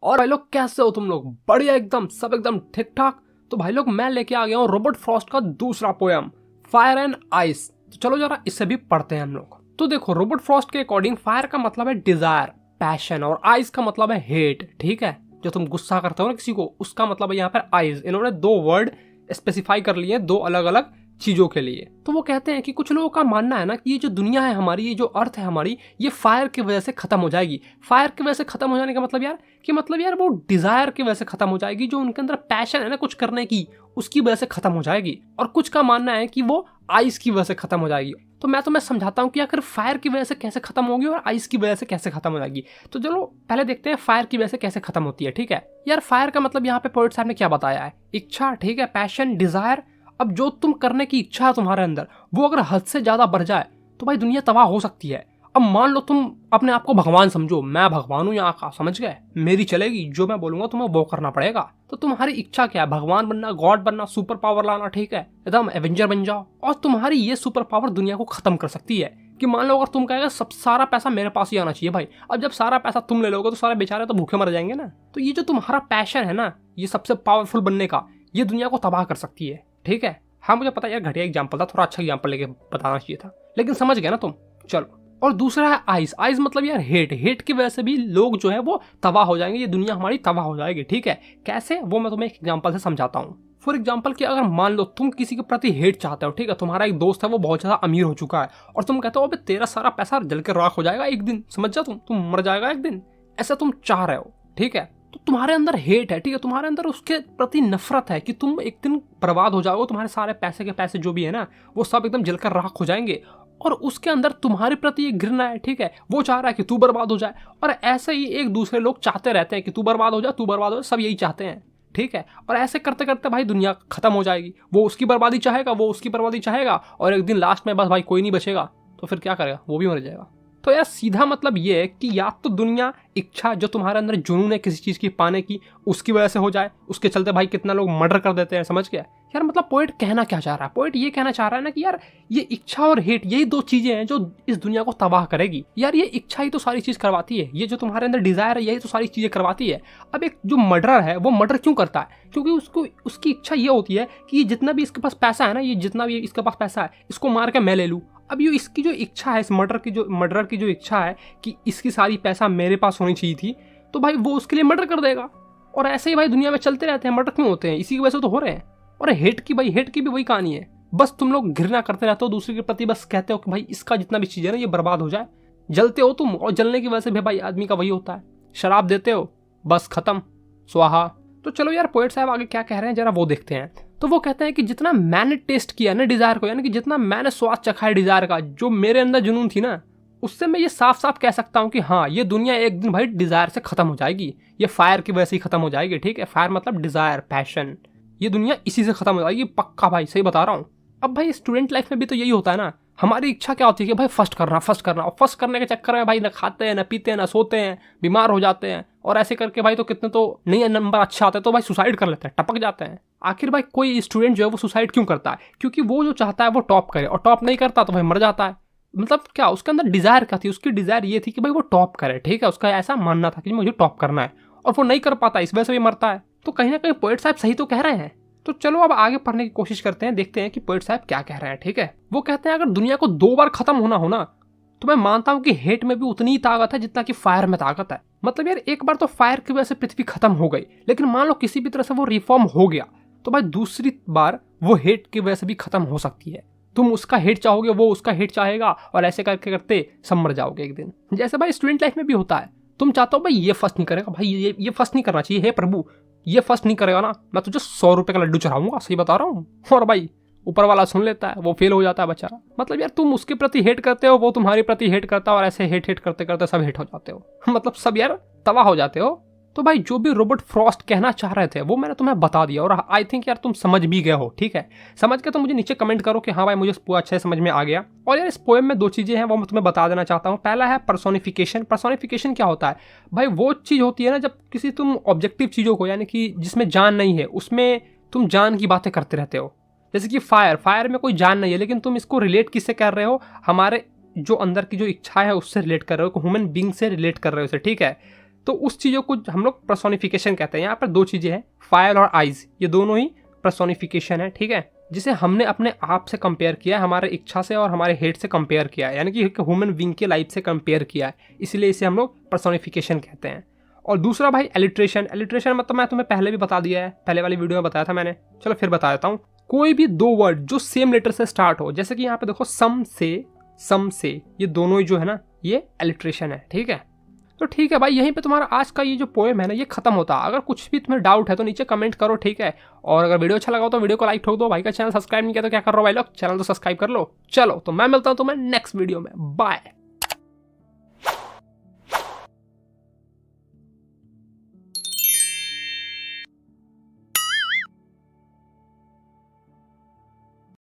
और भाई लोग कैसे हो तुम लोग? बढ़िया, एकदम सब एकदम ठीक ठाक। तो भाई लोग मैं लेके आ गया हूँ रॉबर्ट फ्रॉस्ट का दूसरा पोयम फायर एंड आइस। तो चलो जरा इसे भी पढ़ते हैं हम लोग। तो देखो, रॉबर्ट फ्रॉस्ट के अकॉर्डिंग फायर का मतलब है डिजायर, पैशन, और आइस का मतलब है हेट। ठीक है, जो तुम गुस्सा करते हो ना किसी को, उसका मतलब है यहाँ पर आइस। इन्होंने दो वर्ड स्पेसिफाई कर लिए, दो अलग अलग चीजों के लिए। तो वो कहते हैं कि कुछ लोगों का मानना है ना कि ये जो दुनिया है हमारी, ये जो अर्थ है हमारी, ये फायर की वजह से खत्म हो जाएगी। फायर की वजह से खत्म हो जाने का मतलब यार वो डिजायर की वजह से खत्म हो जाएगी, जो उनके अंदर पैशन है ना कुछ करने की, उसकी वजह से खत्म हो जाएगी। और कुछ का मानना है कि वो आइस की वजह से खत्म हो जाएगी। तो मैं तुम्हें समझाता हूँ कि आखिर फायर की वजह से कैसे खत्म होगी और आइस की वजह से कैसे खत्म हो जाएगी। तो चलो पहले देखते हैं फायर की वजह से कैसे खत्म होती है। ठीक है यार, फायर का मतलब यहाँ पे पोएट साहब ने क्या बताया है? इच्छा, ठीक है, पैशन, डिजायर। अब जो तुम करने की इच्छा है तुम्हारे अंदर, वो अगर हद से ज्यादा बढ़ जाए तो भाई दुनिया तबाह हो सकती है। अब मान लो तुम अपने आप को भगवान समझो, मैं भगवान हूं यहाँ का, समझ गए? मेरी चलेगी, जो मैं बोलूंगा तुम्हें वो करना पड़ेगा। तो तुम्हारी इच्छा क्या है? भगवान बनना, गॉड बनना, सुपर पावर लाना। ठीक है, एकदम एवेंजर बन जाओ, और तुम्हारी ये सुपर पावर दुनिया को खत्म कर सकती है। कि मान लो अगर तुम कहेगा सब सारा पैसा मेरे पास ही आना चाहिए भाई, अब जब सारा पैसा तुम ले लोगे तो सारे बेचारे तो भूखे मर जाएंगे ना। तो ये जो तुम्हारा पैशन है ना, ये सबसे पावरफुल बनने का, ये दुनिया को तबाह कर सकती है। ठीक है, हाँ मुझे पता यार घटिया एग्जांपल था, थोड़ा अच्छा एग्जांपल लेके बताना चाहिए था, लेकिन समझ गए ना तुम। चलो, और दूसरा है आइस। आइस मतलब यार हेट। हेट की वजह से भी लोग जो है वो तबाह हो जाएंगे, ये दुनिया हमारी तबाह हो जाएगी। ठीक है, कैसे, वो मैं तुम्हें एक एग्जांपल से समझाता हूँ। फॉर एग्जाम्पल कि अगर मान लो तुम किसी के प्रति हेट चाहते हो, ठीक है, तुम्हारा एक दोस्त है वो बहुत ज्यादा अमीर हो चुका है, और तुम कहते हो अबे तेरा सारा पैसा जल के राख हो जाएगा एक दिन, समझ जाओ तुम मर जाएगा एक दिन, ऐसा तुम चाह रहे हो। ठीक है, तो तुम्हारे अंदर हेट है, ठीक है, तुम्हारे अंदर उसके प्रति नफरत है कि तुम एक दिन बर्बाद हो जाओगे, तुम्हारे सारे पैसे के पैसे जो भी है ना वो सब एकदम जलकर राख हो जाएंगे, और उसके अंदर तुम्हारे प्रति एक घृणा है। ठीक है, वो चाह रहा है कि तू बर्बाद हो जाए, और ऐसे ही एक दूसरे लोग चाहते रहते हैं कि तू बर्बाद हो जाए, तू बर्बाद हो जाए, सब यही चाहते हैं। ठीक है, और ऐसे करते करते भाई दुनिया खत्म हो जाएगी। वो उसकी बर्बादी चाहेगा, वो उसकी बर्बादी चाहेगा, और एक दिन लास्ट में बस भाई कोई नहीं बचेगा, तो फिर क्या करेगा? वो भी मर जाएगा। तो यार सीधा मतलब ये है कि या तो दुनिया इच्छा, जो तुम्हारे अंदर जुनून है किसी चीज की पाने की, उसकी वजह से हो जाए, उसके चलते भाई कितना लोग मर्डर कर देते हैं, समझ गया? यार मतलब पोएट कहना क्या चाह रहा है? पोएट ये कहना चाह रहा है ना कि यार ये इच्छा और हेट, यही दो चीजें हैं जो इस दुनिया को तबाह करेगी। यार ये इच्छा ही तो सारी चीज करवाती है, ये जो तुम्हारे अंदर डिजायर है यही तो सारी चीजें करवाती है। अब एक जो मर्डर है वो मर्डर क्यों करता है? क्योंकि उसको उसकी इच्छा ये होती है कि ये जितना भी इसके पास पैसा है ना, ये जितना भी इसके पास पैसा है, इसको मार के मैं ले लूं। अब ये इसकी जो इच्छा है, इस मर्डर की जो इच्छा है कि इसकी सारी पैसा मेरे पास होनी चाहिए थी, तो भाई वो उसके लिए मर्डर कर देगा। और ऐसे ही भाई दुनिया में चलते रहते हैं, मर्डर क्यों होते हैं? इसी की वजह से तो हो रहे हैं। और हेट की भी वही कहानी है, बस तुम लोग घृणा करते रहते हो दूसरे के प्रति, बस कहते हो कि भाई इसका जितना भी चीज है ना ये बर्बाद हो जाए। जलते हो तुम, और जलने की वजह से भी भाई आदमी का वही होता है। शराब देते हो, बस खत्म, स्वाहा। तो चलो यार पोएट साहब आगे क्या कह रहे हैं जरा वो देखते हैं। तो वो कहते हैं कि जितना मैंने टेस्ट किया ना डिजायर को, यानी कि जितना मैंने स्वाद चखा है डिजायर का, जो मेरे अंदर जुनून थी ना, उससे मैं ये साफ साफ कह सकता हूँ कि हाँ ये दुनिया एक दिन भाई डिजायर से खत्म हो जाएगी। ये फायर की वजह से ही खत्म हो जाएगी। ठीक है, फायर मतलब डिजायर, पैशन, ये दुनिया इसी से खत्म हो जाएगी, पक्का भाई, सही बता रहा हूँ। अब भाई स्टूडेंट लाइफ में भी तो यही होता है ना, हमारी इच्छा क्या होती है कि भाई फर्स्ट करना, और फर्स्ट करने के चक्कर में भाई ना खाते हैं, ना पीते हैं, ना सोते हैं, बीमार हो जाते हैं, और ऐसे करके भाई तो कितने तो नहीं नंबर अच्छा आते हैं तो भाई सुसाइड कर लेते हैं, टपक जाते हैं। आखिर भाई कोई स्टूडेंट जो है वो सुसाइड क्यों करता है? क्योंकि वो जो चाहता है वो टॉप करे, और टॉप नहीं करता तो भाई मर जाता है। मतलब क्या उसके अंदर डिजायर क्या थी? उसकी डिजायर ये थी कि भाई वो टॉप करे। ठीक है, उसका ऐसा मानना था कि मुझे टॉप करना है, और वो नहीं कर पाता, इस वजह से भी मरता है। तो कहीं ना कहीं पोएट साहब सही तो कह रहे हैं। तो चलो अब आगे पढ़ने की कोशिश करते हैं, देखते हैं कि पोएट साहब क्या कह रहे हैं। ठीक है, वो कहते हैं अगर दुनिया को 2 बार खत्म होना हो ना, तो मैं मानता हूं कि हेट में भी उतनी ही ताकत है जितना कि फायर में ताकत है। मतलब यार एक बार तो फायर की वजह से पृथ्वी खत्म हो गई, लेकिन मान लो किसी भी तरह से वो रिफॉर्म हो गया, तो भाई दूसरी बार वो हेट की वजह से भी खत्म हो सकती है। तुम उसका हेट चाहोगे, वो उसका हेट चाहेगा, और ऐसे करके करते सब मर जाओगे एक दिन। जैसे भाई स्टूडेंट लाइफ में भी होता है, तुम चाहते हो भाई ये फर्स्ट नहीं करेगा, भाई ये फर्स्ट नहीं करना चाहिए, हे प्रभु ये फर्स्ट नहीं करेगा ना, मैं तुझे 100 रुपए का लड्डू चढ़ाऊंगा, सही बता रहा हूँ। और भाई ऊपर वाला सुन लेता है, वो फेल हो जाता है बेचारा। मतलब यार तुम उसके प्रति हेट करते हो, वो तुम्हारे प्रति हेट करता है, और ऐसे हेट करते करते सब हेट हो जाते हो, मतलब सब यार तबाह हो जाते हो। तो भाई जो भी रॉबर्ट फ्रॉस्ट कहना चाह रहे थे वो मैंने तुम्हें बता दिया, और आई थिंक यार तुम समझ भी गए हो। ठीक है, समझ के तो मुझे नीचे कमेंट करो कि हाँ भाई मुझे पूरा अच्छे समझ में आ गया। और यार इस पोएम में 2 चीजें हैं वो मैं तुम्हें बता देना चाहता हूँ। पहला है पर्सोनिफिकेशन। पर्सोनिफिकेशन क्या होता है भाई? वो चीज होती है ना जब किसी तुम ऑब्जेक्टिव चीजों को, यानी कि जिसमें जान नहीं है, उसमें तुम जान की बातें करते रहते हो। जैसे कि फायर में कोई जान नहीं है, लेकिन तुम इसको रिलेट किससे कर रहे हो? हमारे जो अंदर की जो इच्छा है उससे रिलेट कर रहे हो, ह्यूमन बींग से रिलेट कर रहे हो इसे। ठीक है, तो उस चीज़ों को हम लोग पर्सोनिफिकेशन कहते हैं। यहाँ पर दो चीज़ें हैं, फायर और आइज, ये दोनों ही पर्सोनिफिकेशन है, ठीक है, जिसे हमने अपने आप से कंपेयर किया है, हमारे इच्छा से और हमारे हेट से कंपेयर किया है, यानी कि ह्यूमन बीइंग की लाइफ से कंपेयर किया है, इसलिए इसे हम लोग पर्सोनिफिकेशन कहते हैं। और दूसरा भाई एलिट्रेशन। एलिट्रेशन मतलब मैं तुम्हें पहले भी बता दिया है, पहले वाली वीडियो में बताया था मैंने, चलो फिर बता देता हूँ। कोई भी दो वर्ड जो सेम लेटर से स्टार्ट हो, जैसे कि यहाँ पे देखो सम से, ये दोनों ही जो है ना, ये एलिट्रेशन है, ठीक है। तो ठीक है भाई, यहीं पे तुम्हारा आज का ये जो पोएम है ना, ये खत्म होता है। अगर कुछ भी तुम्हें डाउट है तो नीचे कमेंट करो, ठीक है। और अगर वीडियो अच्छा लगा हो तो वीडियो को लाइक ठोक दो। भाई का चैनल सब्सक्राइब नहीं किया तो क्या कर रहे हो भाई लोग, चैनल तो सब्सक्राइब कर लो। चलो तो मैं मिलता हूँ तुम्हें नेक्स्ट वीडियो में, बाय।